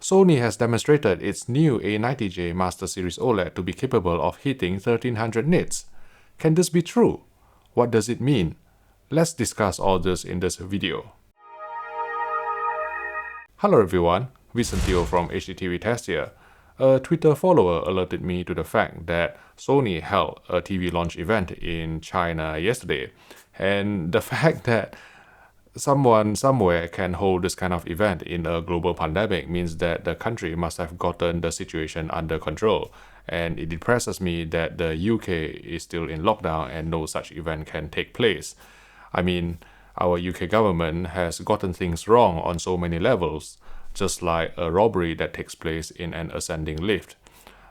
Sony has demonstrated its new A90J Master Series OLED to be capable of hitting 1300 nits. Can this be true? What does it mean? Let's discuss all this in this video. Hello everyone, Vincent Theo from HDTV Test here. A Twitter follower alerted me to the fact that Sony held a TV launch event in China yesterday, and the fact that someone somewhere can hold this kind of event in a global pandemic means that the country must have gotten the situation under control, and it depresses me that the UK is still in lockdown and no such event can take place. I mean, our UK government has gotten things wrong on so many levels, just like a robbery that takes place in an ascending lift.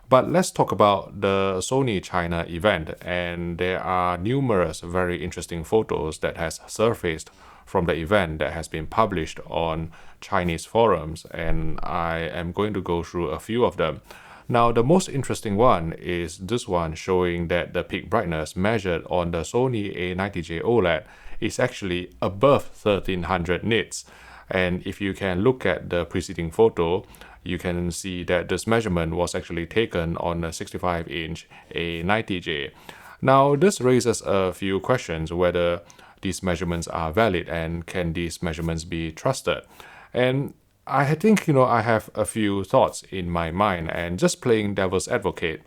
But let's talk about the Sony China event, and there are numerous very interesting photos that has surfaced from the event that has been published on Chinese forums, and I am going to go through a few of them. Now, the most interesting one is this one showing that the peak brightness measured on the Sony A90J OLED is actually above 1300 nits. And if you can look at the preceding photo, you can see that this measurement was actually taken on a 65-inch A90J. Now, this raises a few questions whether these measurements are valid and can these measurements be trusted. And I think, I have a few thoughts in my mind, and just playing devil's advocate.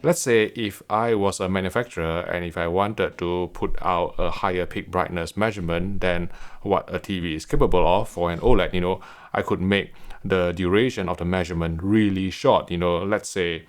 Let's say if I was a manufacturer and if I wanted to put out a higher peak brightness measurement than what a TV is capable of for an OLED, I could make the duration of the measurement really short. Let's say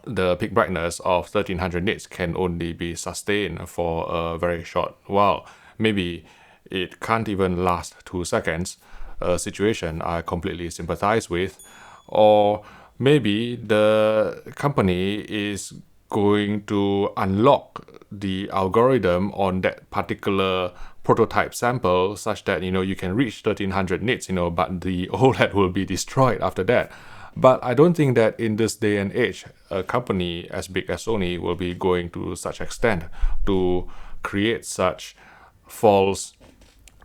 the peak brightness of 1300 nits can only be sustained for a very short while. Maybe it can't even last 2 seconds, a situation I completely sympathize with. Or maybe the company is going to unlock the algorithm on that particular prototype sample such that you can reach 1300 nits, but the OLED will be destroyed after that. But I don't think that in this day and age, a company as big as Sony will be going to such extent to create such false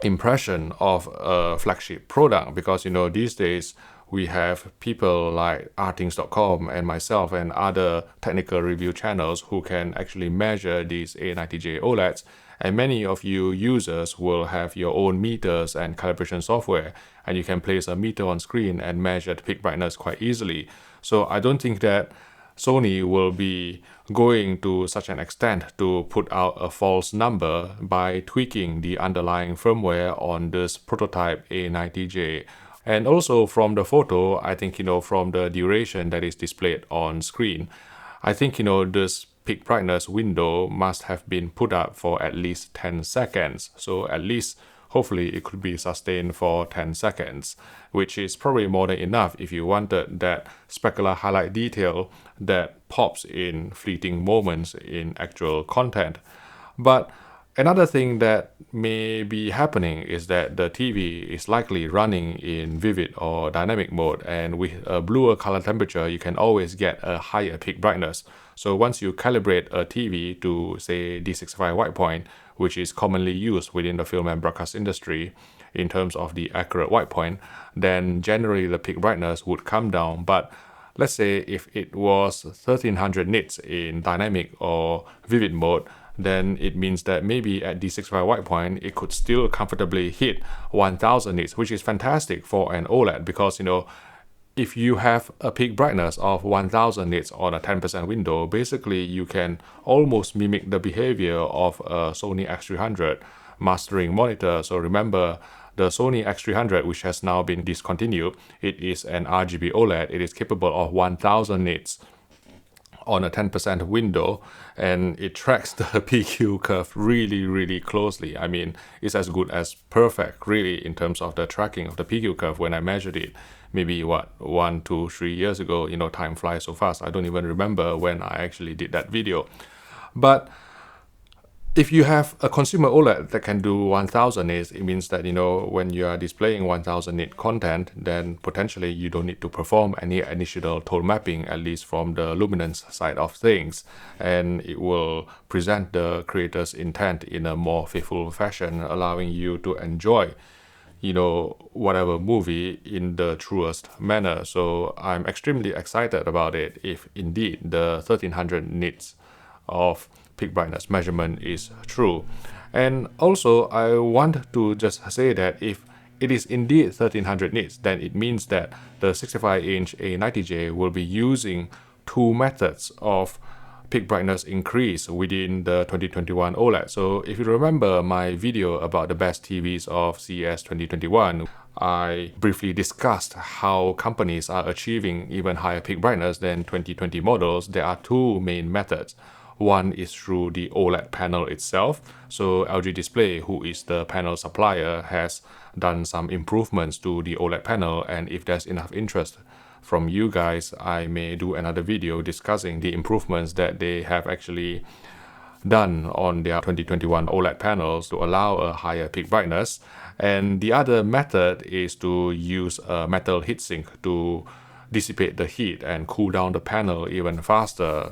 impression of a flagship product, because these days we have people like artings.com and myself and other technical review channels who can actually measure these A90J OLEDs, and many of you users will have your own meters and calibration software, and you can place a meter on screen and measure the peak brightness quite easily. So I don't think that Sony will be going to such an extent to put out a false number by tweaking the underlying firmware on this prototype A90J. And also from the photo, I think, from the duration that is displayed on screen, I think, this peak brightness window must have been put up for at least 10 seconds. So at least, hopefully, it could be sustained for 10 seconds, which is probably more than enough if you wanted that specular highlight detail that pops in fleeting moments in actual content. But another thing that may be happening is that the TV is likely running in vivid or dynamic mode, and with a bluer color temperature, you can always get a higher peak brightness. So once you calibrate a TV to, say, D65 white point, which is commonly used within the film and broadcast industry in terms of the accurate white point, then generally the peak brightness would come down. But let's say if it was 1300 nits in dynamic or vivid mode, then it means that maybe at D65 white point, it could still comfortably hit 1000 nits, which is fantastic for an OLED, because, if you have a peak brightness of 1000 nits on a 10% window, basically you can almost mimic the behavior of a Sony X300 mastering monitor. So remember, the Sony X300, which has now been discontinued, it is an RGB OLED. It is capable of 1000 nits on a 10% window, and it tracks the PQ curve really, really closely. I mean, it's as good as perfect, really, in terms of the tracking of the PQ curve when I measured it. Maybe 1, 2, 3 years ago. Time flies so fast. I don't even remember when I actually did that video. But if you have a consumer OLED that can do 1000 nits, it means that, when you are displaying 1000 nit content, then potentially you don't need to perform any additional tone mapping, at least from the luminance side of things. And it will present the creator's intent in a more faithful fashion, allowing you to enjoy whatever movie in the truest manner. So I'm extremely excited about it if indeed the 1300 nits of peak brightness measurement is true. And also, I want to just say that if it is indeed 1300 nits, then it means that the 65-inch A90J will be using two methods of peak brightness increase within the 2021 OLED. So if you remember my video about the best TVs of CES 2021, I briefly discussed how companies are achieving even higher peak brightness than 2020 models. There are two main methods. One is through the OLED panel itself. So LG Display, who is the panel supplier, has done some improvements to the OLED panel, and if there's enough interest from you guys, I may do another video discussing the improvements that they have actually done on their 2021 OLED panels to allow a higher peak brightness. And the other method is to use a metal heatsink to dissipate the heat and cool down the panel even faster,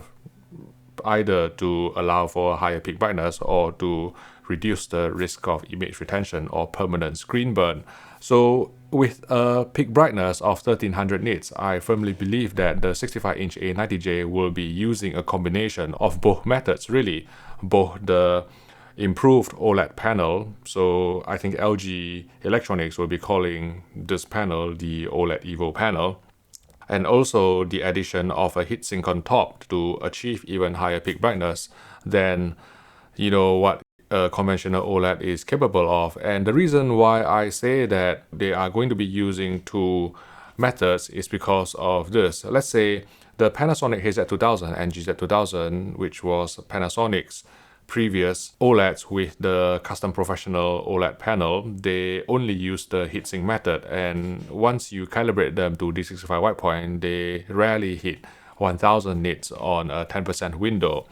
either to allow for a higher peak brightness or to reduce the risk of image retention or permanent screen burn. So with a peak brightness of 1300 nits, I firmly believe that the 65-inch A90J will be using a combination of both methods, really, both the improved OLED panel. So I think LG Electronics will be calling this panel the OLED Evo panel, and also the addition of a heatsink on top to achieve even higher peak brightness than what a conventional OLED is capable of. And the reason why I say that they are going to be using two methods is because of this. Let's say the Panasonic HZ2000 and GZ2000, which was Panasonic's previous OLEDs with the custom professional OLED panel, they only use the heatsink method, and once you calibrate them to D65 white point, they rarely hit 1000 nits on a 10% window.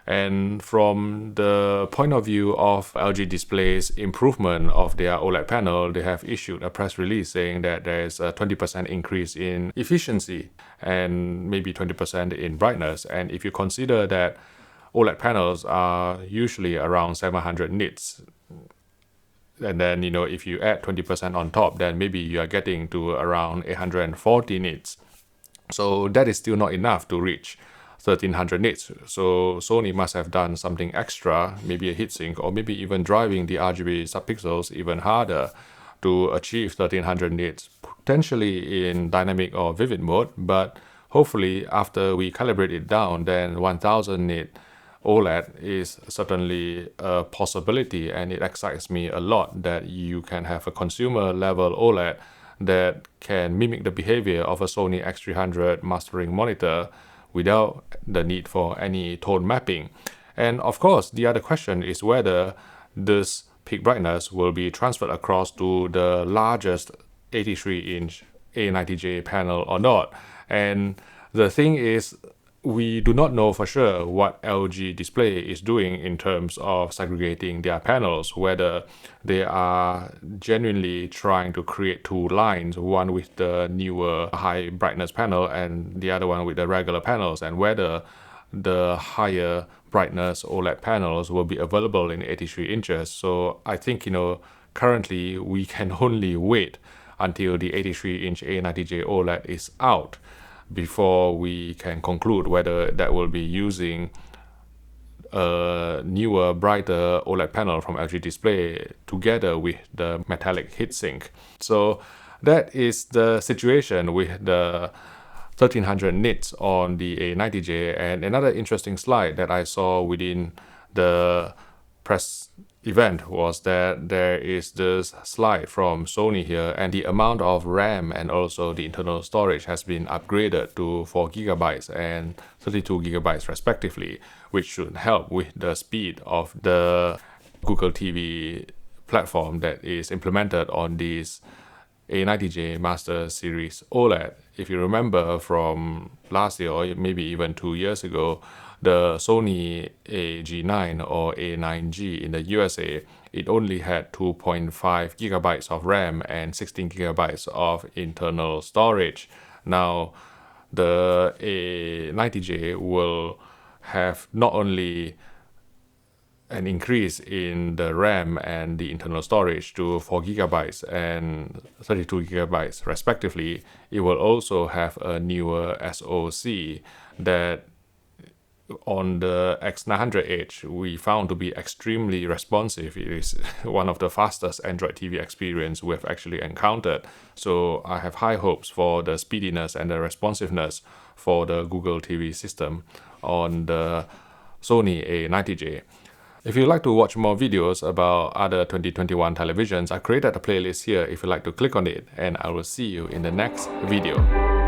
And from the point of view of LG Display's improvement of their OLED panel, they have issued a press release saying that there is a 20% increase in efficiency and maybe 20% in brightness. And if you consider that OLED panels are usually around 700 nits, and then if you add 20% on top, then maybe you are getting to around 840 nits. So that is still not enough to reach 1300 nits. So Sony must have done something extra, maybe a heatsink, or maybe even driving the RGB subpixels even harder to achieve 1300 nits, potentially in dynamic or vivid mode. But hopefully after we calibrate it down, then 1000 nit OLED is certainly a possibility, and it excites me a lot that you can have a consumer level OLED that can mimic the behavior of a Sony X300 mastering monitor without the need for any tone mapping. And of course, the other question is whether this peak brightness will be transferred across to the largest 83-inch A90J panel or not. And the thing is, we do not know for sure what LG Display is doing in terms of segregating their panels, whether they are genuinely trying to create two lines, one with the newer high brightness panel and the other one with the regular panels, and whether the higher brightness OLED panels will be available in 83 inches. So I think, currently we can only wait until the 83-inch A90J OLED is out before we can conclude whether that will be using a newer, brighter OLED panel from LG Display together with the metallic heatsink. So that is the situation with the 1300 nits on the A90J. And another interesting slide that I saw within the press event was that there is this slide from Sony here, and the amount of RAM and also the internal storage has been upgraded to 4GB and 32GB respectively, which should help with the speed of the Google TV platform that is implemented on this A90J Master Series OLED. If you remember from last year or maybe even 2 years ago, the Sony AG9 or A9G in the USA, it only had 2.5 gigabytes of RAM and 16 gigabytes of internal storage. Now, the A90J will have not only an increase in the RAM and the internal storage to 4 gigabytes and 32 gigabytes respectively. It will also have a newer SoC that on the X900H we found to be extremely responsive. It is one of the fastest Android TV experience we've actually encountered. So I have high hopes for the speediness and the responsiveness for the Google TV system on the Sony A90J. If you'd like to watch more videos about other 2021 televisions, I created a playlist here if you'd like to click on it, and I will see you in the next video.